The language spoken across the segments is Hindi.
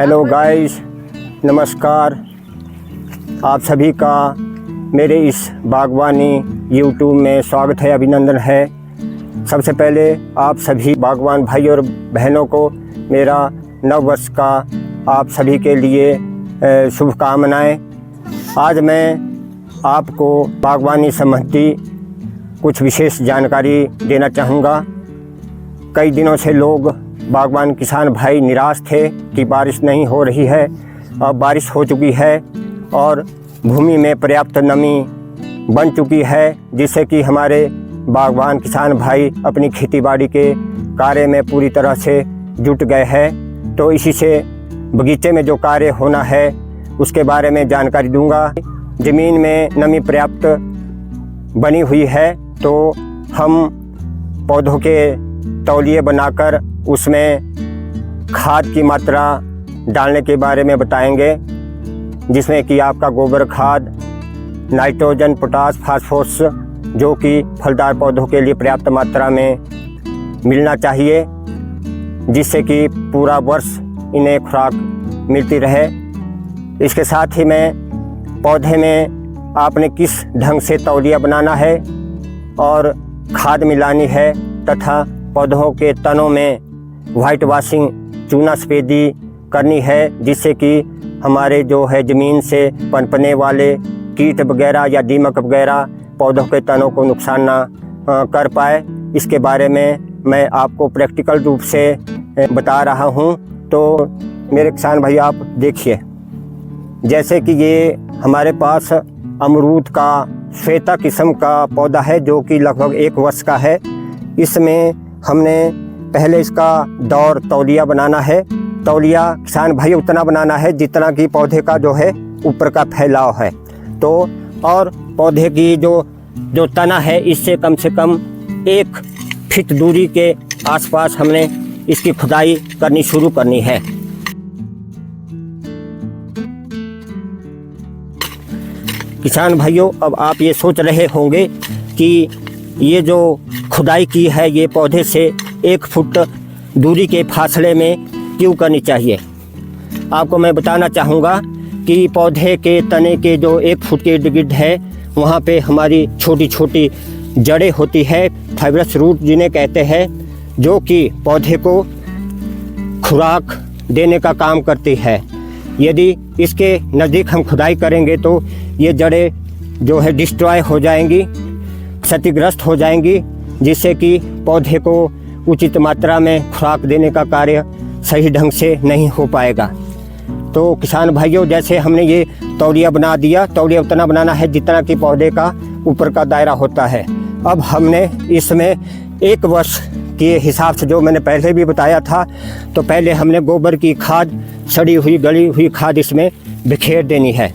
हेलो गाइस, नमस्कार। आप सभी का मेरे इस बागवानी यूट्यूब में स्वागत है, अभिनंदन है। सबसे पहले आप सभी बागवान भाई और बहनों को मेरा नव वर्ष का आप सभी के लिए शुभकामनाएं। आज मैं आपको बागवानी संबंधी कुछ विशेष जानकारी देना चाहूँगा। कई दिनों से लोग बागवान किसान भाई निराश थे कि बारिश नहीं हो रही है। अब बारिश हो चुकी है और भूमि में पर्याप्त नमी बन चुकी है, जिससे कि हमारे बागवान किसान भाई अपनी खेतीबाड़ी के कार्य में पूरी तरह से जुट गए हैं। तो इसी से बगीचे में जो कार्य होना है उसके बारे में जानकारी दूंगा। ज़मीन में नमी पर्याप्त बनी हुई है तो हम पौधों के तौलिए बनाकर उसमें खाद की मात्रा डालने के बारे में बताएंगे, जिसमें कि आपका गोबर खाद, नाइट्रोजन, पोटास, फास्फोरस जो कि फलदार पौधों के लिए पर्याप्त मात्रा में मिलना चाहिए, जिससे कि पूरा वर्ष इन्हें खुराक मिलती रहे। इसके साथ ही में पौधे में आपने किस ढंग से तौलिया बनाना है और खाद मिलानी है तथा पौधों के तनों में वाइट वाशिंग, चूना सफेदी करनी है, जिससे कि हमारे जो है ज़मीन से पनपने वाले कीट वगैरह या दीमक वगैरह पौधों के तनों को नुकसान ना कर पाए। इसके बारे में मैं आपको प्रैक्टिकल रूप से बता रहा हूं। तो मेरे किसान भाई आप देखिए, जैसे कि ये हमारे पास अमरूद का श्वेता किस्म का पौधा है जो कि लगभग 1 वर्ष का है। इसमें हमने पहले इसका दौर तौलिया बनाना है। तौलिया किसान भाई उतना बनाना है जितना कि पौधे का जो है ऊपर का फैलाव है। तो और पौधे की जो तना है इससे कम से कम 1 फीट दूरी के आसपास हमने इसकी खुदाई करनी शुरू करनी है। किसान भाइयों, अब आप ये सोच रहे होंगे कि ये जो खुदाई की है ये पौधे से 1 फुट दूरी के फासले में क्यों करनी चाहिए। आपको मैं बताना चाहूँगा कि पौधे के तने के जो 1 फुट के इर्द गिर्द है वहाँ पे हमारी छोटी छोटी जड़ें होती है, फाइब्रस रूट जिन्हें कहते हैं, जो कि पौधे को खुराक देने का काम करती है। यदि इसके नज़दीक हम खुदाई करेंगे तो ये जड़ें जो है डिस्ट्रॉय हो जाएंगी, क्षतिग्रस्त हो जाएंगी, जिससे कि पौधे को उचित मात्रा में खुराक देने का कार्य सही ढंग से नहीं हो पाएगा। तो किसान भाइयों, जैसे हमने ये तौलिया बना दिया, तौलिया उतना बनाना है जितना कि पौधे का ऊपर का दायरा होता है। अब हमने इसमें 1 वर्ष के हिसाब से, जो मैंने पहले भी बताया था, तो पहले हमने गोबर की खाद, सड़ी हुई गली हुई खाद इसमें बिखेर देनी है।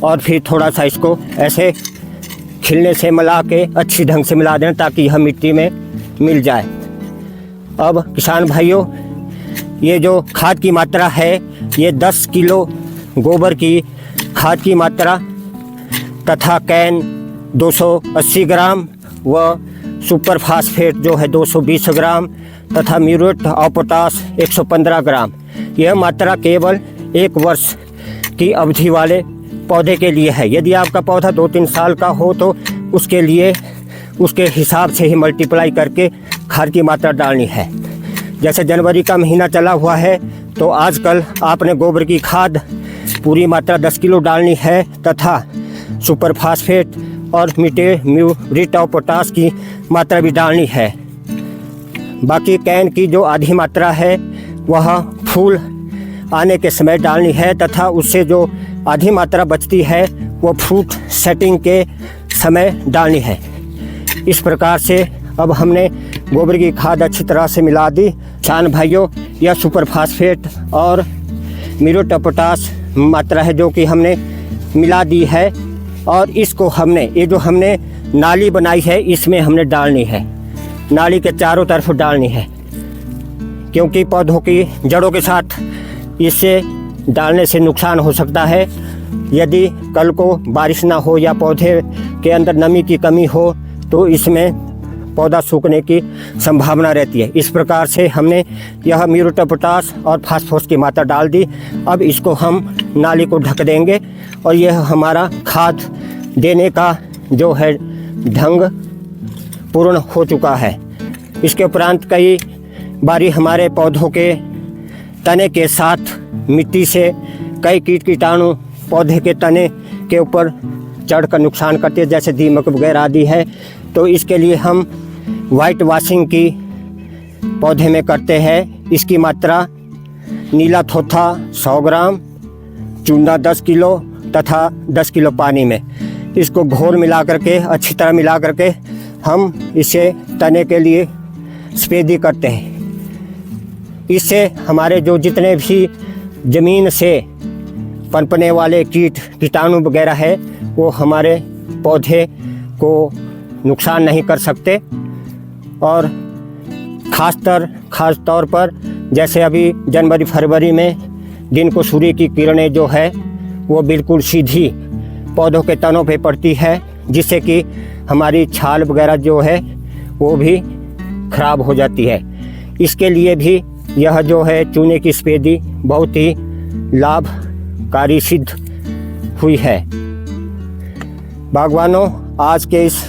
और फिर थोड़ा सा इसको ऐसे खिलने से मिला के अच्छी ढंग से मिला देना ताकि यह मिट्टी में मिल जाए। अब किसान भाइयों, ये जो खाद की मात्रा है ये 10 किलो गोबर की खाद की मात्रा तथा कैन 280 ग्राम व सुपर फास्फेट जो है 220 ग्राम तथा म्यूरेट ऑफ पोटास 115 ग्राम। यह मात्रा केवल 1 वर्ष की अवधि वाले पौधे के लिए है। यदि आपका पौधा 2-3 साल का हो तो उसके लिए उसके हिसाब से ही मल्टीप्लाई करके खाद की मात्रा डालनी है। जैसे जनवरी का महीना चला हुआ है तो आजकल आपने गोबर की खाद पूरी मात्रा 10 किलो डालनी है तथा सुपर फास्फेट और म्यूरेट ऑफ पोटास की मात्रा भी डालनी है। बाकी कैन की जो आधी मात्रा है वह फूल आने के समय डालनी है तथा उससे जो आधी मात्रा बचती है वो फ्रूट सेटिंग के समय डालनी है। इस प्रकार से अब हमने गोबर की खाद अच्छी तरह से मिला दी। किसान भाइयों, यह सुपर फास्फेट और म्यूरेट ऑफ पोटास मात्रा है जो कि हमने मिला दी है और इसको हमने ये जो हमने नाली बनाई है इसमें हमने डालनी है। नाली के चारों तरफ डालनी है, क्योंकि पौधों की जड़ों के साथ इससे डालने से नुकसान हो सकता है। यदि कल को बारिश ना हो या पौधे के अंदर नमी की कमी हो तो इसमें पौधा सूखने की संभावना रहती है। इस प्रकार से हमने यह म्यूरेट पोटाश और फास्फोरस की मात्रा डाल दी। अब इसको हम नाली को ढक देंगे और यह हमारा खाद देने का जो है ढंग पूर्ण हो चुका है। इसके उपरांत कई बारी हमारे पौधों के तने के साथ मिट्टी से कई कीट कीटाणु पौधे के तने के ऊपर चढ़कर नुकसान करते हैं, जैसे दीमक वगैरह आदि है। तो इसके लिए हम वाइट वॉशिंग की पौधे में करते हैं। इसकी मात्रा नीला थोथा 100 ग्राम, चूना 10 किलो तथा 10 किलो पानी में इसको घोल मिला करके अच्छी तरह मिला करके हम इसे तने के लिए स्प्रे करते हैं। इससे हमारे जो जितने भी ज़मीन से पनपने वाले कीट कीटाणु वगैरह है वो हमारे पौधे को नुकसान नहीं कर सकते। और ख़ास तौर पर जैसे अभी जनवरी फरवरी में दिन को सूर्य की किरणें जो है वो बिल्कुल सीधी पौधों के तनों पे पड़ती है, जिससे कि हमारी छाल वगैरह जो है वो भी खराब हो जाती है। इसके लिए भी यह जो है चूने की स्प्रे बहुत ही लाभकारी सिद्ध हुई है। बागवानों, आज के इस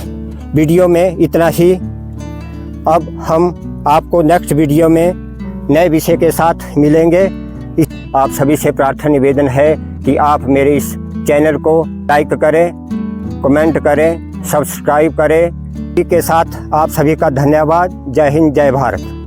वीडियो में इतना ही। अब हम आपको नेक्स्ट वीडियो में नए विषय के साथ मिलेंगे। आप सभी से प्रार्थना निवेदन है कि आप मेरे इस चैनल को लाइक करें, कमेंट करें, सब्सक्राइब करें। इसी के साथ आप सभी का धन्यवाद। जय हिंद, जय भारत।